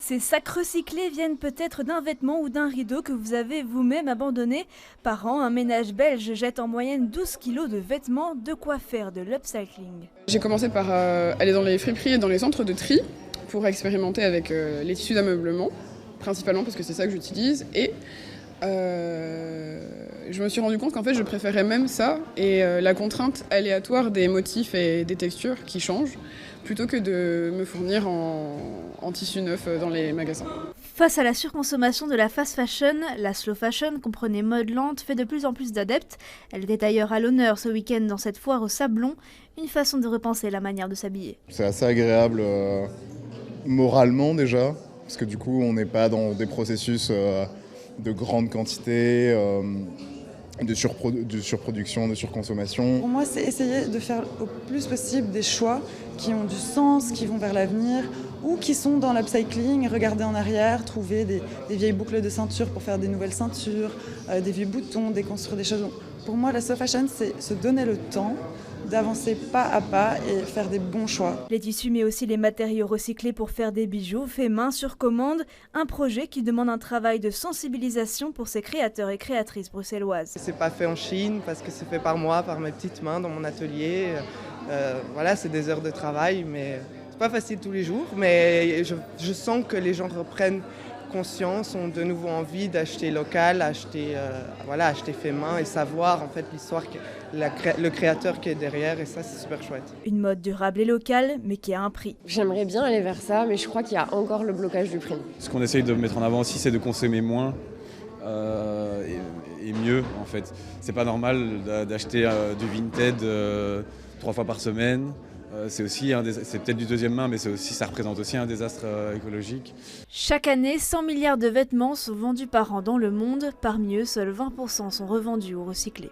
Ces sacs recyclés viennent peut-être d'un vêtement ou d'un rideau que vous avez vous-même abandonné. Par an, un ménage belge jette en moyenne 12 kilos de vêtements, de quoi faire de l'upcycling. J'ai commencé par aller dans les friperies et dans les centres de tri pour expérimenter avec les tissus d'ameublement, principalement parce que c'est ça que j'utilise. Et je me suis rendu compte qu'en fait je préférais même ça et la contrainte aléatoire des motifs et des textures qui changent, plutôt que de me fournir en tissu neuf dans les magasins. Face à la surconsommation de la fast fashion, la slow fashion, comprenez mode lente, fait de plus en plus d'adeptes. Elle était d'ailleurs à l'honneur ce week-end dans cette foire au Sablon, une façon de repenser la manière de s'habiller. C'est assez agréable moralement déjà, parce que du coup on n'est pas dans des processus de grande quantité, de surproduction, de surconsommation. Pour moi, c'est essayer de faire au plus possible des choix qui ont du sens, qui vont vers l'avenir ou qui sont dans l'upcycling, regarder en arrière, trouver des vieilles boucles de ceinture pour faire des nouvelles ceintures, des vieux boutons, déconstruire des choses. Donc, pour moi, la slow fashion, c'est se donner le temps d'avancer pas à pas et faire des bons choix. Les tissus mais aussi les matériaux recyclés pour faire des bijoux faits main sur commande, un projet qui demande un travail de sensibilisation pour ces créateurs et créatrices bruxelloises. C'est pas fait en Chine parce que c'est fait par moi, par mes petites mains dans mon atelier. Voilà, c'est des heures de travail, mais c'est pas facile tous les jours. Mais je sens que les gens reprennent conscience, ont de nouveau envie d'acheter local, acheter fait main et savoir en fait l'histoire, le créateur qui est derrière, et ça c'est super chouette. Une mode durable et locale, mais qui a un prix. J'aimerais bien aller vers ça, mais je crois qu'il y a encore le blocage du prix. Ce qu'on essaye de mettre en avant aussi, c'est de consommer moins et mieux en fait. C'est pas normal d'acheter du Vinted 3 fois par semaine. C'est peut-être du deuxième main, mais ça représente aussi un désastre écologique. Chaque année, 100 milliards de vêtements sont vendus par an dans le monde. Parmi eux, seuls 20% sont revendus ou recyclés.